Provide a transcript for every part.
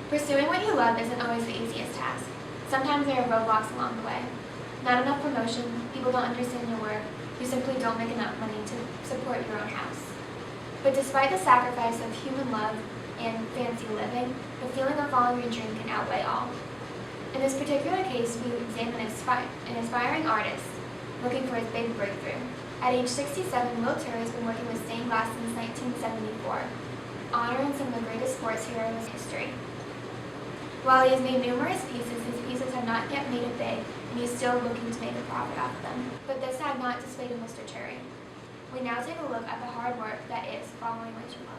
Pursuing what you love isn't always the easiest task. Sometimes there are roadblocks along the way. Not enough promotion, people don't understand your work, you simply don't make enough money to support your own house. But despite the sacrifice of human love and fancy living, the feeling of following your dream can outweigh all. In this particular case, we examine an aspiring artist looking for his big breakthrough. At age 67, Turey has been working with stained glass since 1974, honoring some of the greatest sports heroes in history. While he has made numerous pieces, his pieces have not yet made it big, and he's still looking to make a profit off them. But this had not dissuaded Mr. Turey. We now take a look at the hard work that is following what you love.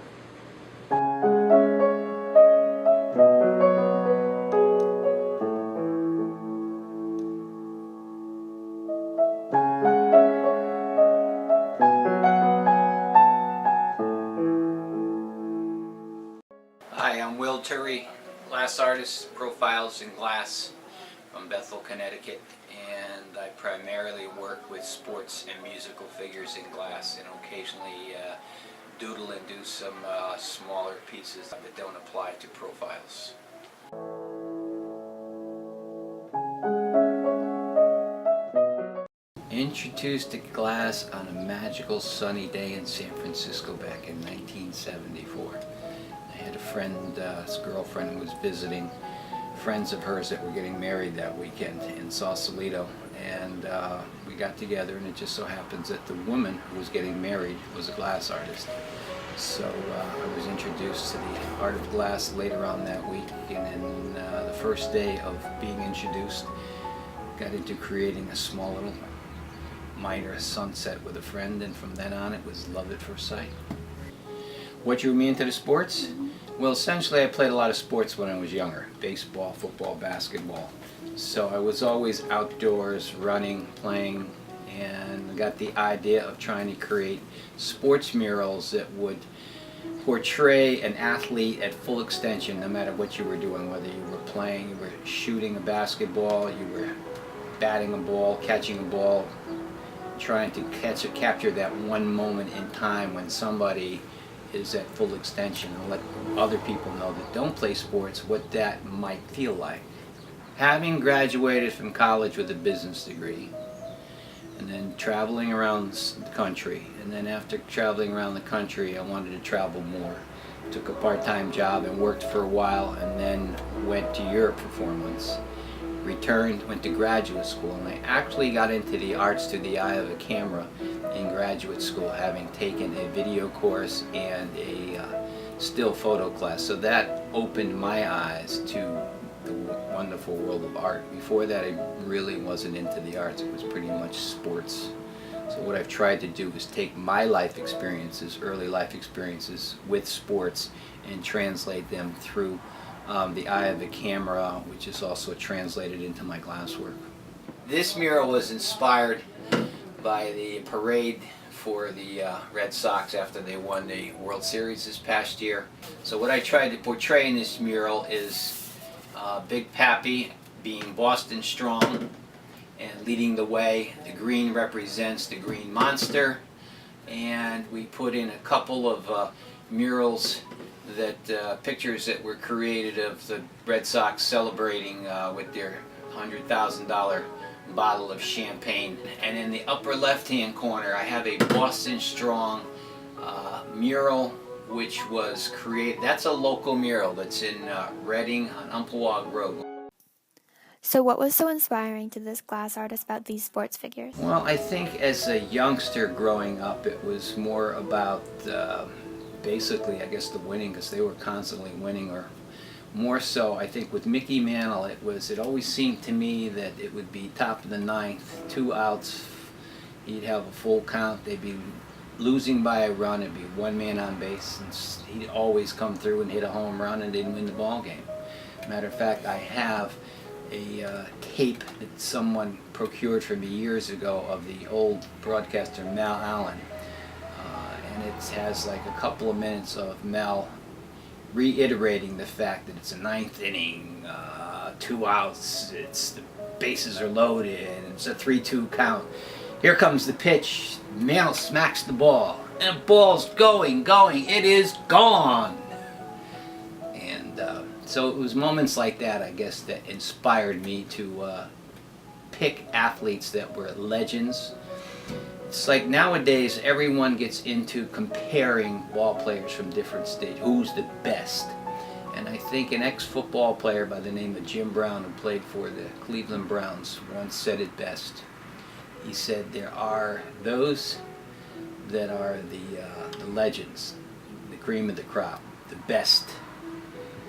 Hi, I'm Turey, glass artist, profiles in glass from Bethel, Connecticut, and I primarily work with sports and musical figures in glass, and occasionally doodle and do some smaller pieces that don't apply to profiles. Introduced to glass on a magical sunny day in San Francisco back in 1974. I had a friend, his girlfriend was visiting, friends of hers that were getting married that weekend in Sausalito, and we got together, and it just so happens that the woman who was getting married was a glass artist. So I was introduced to the art of glass later on that week, and then the first day of being introduced, got into creating a small little minor sunset with a friend, and from then on it was love at first sight. What drew me into the sports? Well, essentially I played a lot of sports when I was younger. Baseball, football, basketball. So I was always outdoors, running, playing, and got the idea of trying to create sports murals that would portray an athlete at full extension, no matter what you were doing, whether you were playing, you were shooting a basketball, you were batting a ball, catching a ball, trying to capture that one moment in time when somebody is at full extension, and let other people know that don't play sports what that might feel like. Having graduated from college with a business degree, and then traveling around the country, and then after traveling around the country I wanted to travel more. Took a part-time job and worked for a while, and then went to Europe for 4 months. Returned, went to graduate school, and I actually got into the arts through the eye of a camera in graduate school, having taken a video course and a still photo class. So that opened my eyes to the wonderful world of art. Before that I really wasn't into the arts, it was pretty much sports. So what I've tried to do is take my life experiences, early life experiences with sports, and translate them through the eye of the camera, which is also translated into my glasswork. This mural was inspired by the parade for the Red Sox after they won the World Series this past year. So what I tried to portray in this mural is Big Pappy being Boston strong and leading the way. The green represents the Green Monster, and we put in a couple of murals that pictures that were created of the Red Sox celebrating with their $100,000 bottle of champagne. And in the upper left-hand corner I have a Boston Strong mural, which was created. That's a local mural that's in Reading on Umpqua Road. So what was so inspiring to this glass artist about these sports figures? Well, I think as a youngster growing up, it was more about basically, I guess, the winning, because they were constantly winning. Or more so, I think with Mickey Mantle, it always seemed to me that it would be top of the ninth, 2 outs, he'd have a full count, they'd be losing by a run, it'd be one man on base, and he'd always come through and hit a home run and they'd win the ball game. Matter of fact, I have a tape that someone procured for me years ago of the old broadcaster Mal Allen. And it has like a couple of minutes of Mel reiterating the fact that it's a 9th inning, 2 outs, the bases are loaded, and it's a 3-2 count. Here comes the pitch, Mel smacks the ball, and the ball's going, it is gone! And So it was moments like that, I guess, that inspired me to pick athletes that were legends. It's like nowadays everyone gets into comparing ball players from different states. Who's the best? And I think an ex-football player by the name of Jim Brown, who played for the Cleveland Browns, once said it best. He said there are those that are the legends, the cream of the crop, the best,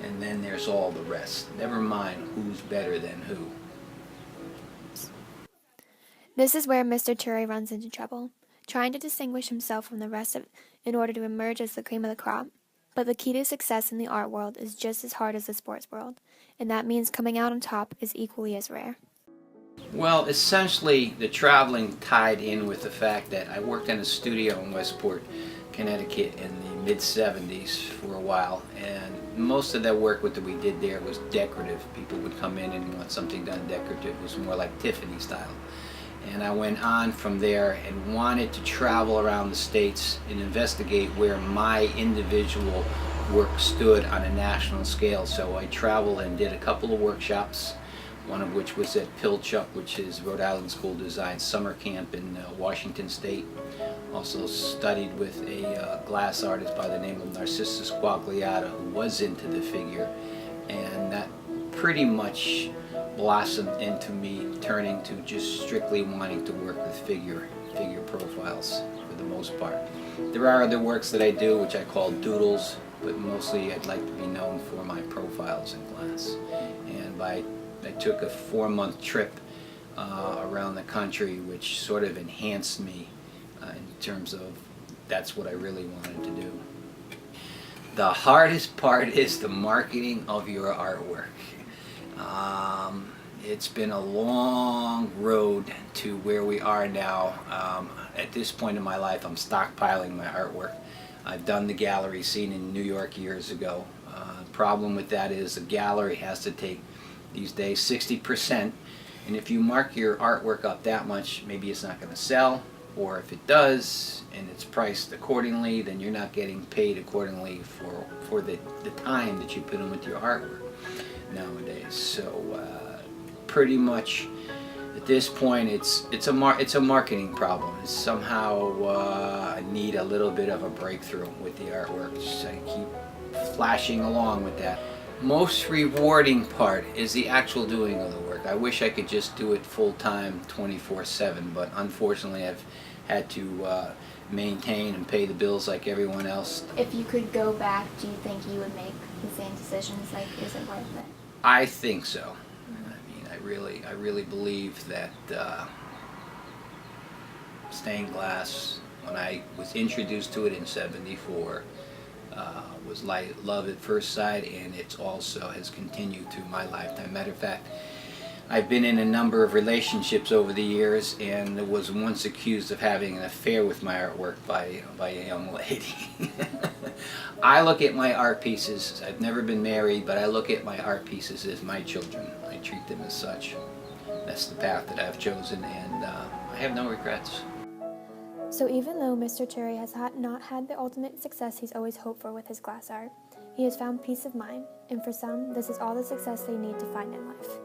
and then there's all the rest. Never mind who's better than who. This is where Mr. Turey runs into trouble, trying to distinguish himself from the rest in order to emerge as the cream of the crop. But the key to success in the art world is just as hard as the sports world, and that means coming out on top is equally as rare. Well, essentially, the traveling tied in with the fact that I worked in a studio in Westport, Connecticut in the mid-70s for a while, and most of that work that we did there was decorative. People would come in and want something done decorative. It was more like Tiffany style. And I went on from there and wanted to travel around the States and investigate where my individual work stood on a national scale. So I traveled and did a couple of workshops, one of which was at Pilchuck, which is Rhode Island School Design summer camp in Washington State. Also studied with a glass artist by the name of Narcissus Quagliata, who was into the figure, and that pretty much blossomed into me turning to just strictly wanting to work with figure profiles for the most part. There are other works that I do which I call doodles, but mostly I'd like to be known for my profiles in glass. And I took a 4-month trip around the country, which sort of enhanced me in terms of that's what I really wanted to do. The hardest part is the marketing of your artwork. It's been a long road to where we are now. At this point in my life, I'm stockpiling my artwork. I've done the gallery scene in New York years ago. The problem with that is the gallery has to take, these days, 60%. And if you mark your artwork up that much, maybe it's not going to sell. Or if it does, and it's priced accordingly, then you're not getting paid accordingly for the time that you put in with your artwork nowadays. So pretty much at this point it's a marketing problem. It's somehow I need a little bit of a breakthrough with the artwork. Just I keep flashing along with that. Most rewarding part is the actual doing of the work. I wish I could just do it full-time 24/7, but unfortunately I've had to maintain and pay the bills like everyone else. If you could go back, do you think you would make the same decisions? Like, is it worth it? I think so. I mean, I really believe that stained glass, when I was introduced to it in '74, was like love at first sight, and it also has continued through my lifetime. Matter of fact, I've been in a number of relationships over the years, and was once accused of having an affair with my artwork by a young lady. I look at my art pieces, I've never been married, but I look at my art pieces as my children. I treat them as such. That's the path that I've chosen, and I have no regrets. So even though Mr. Turey has not had the ultimate success he's always hoped for with his glass art, he has found peace of mind, and for some, this is all the success they need to find in life.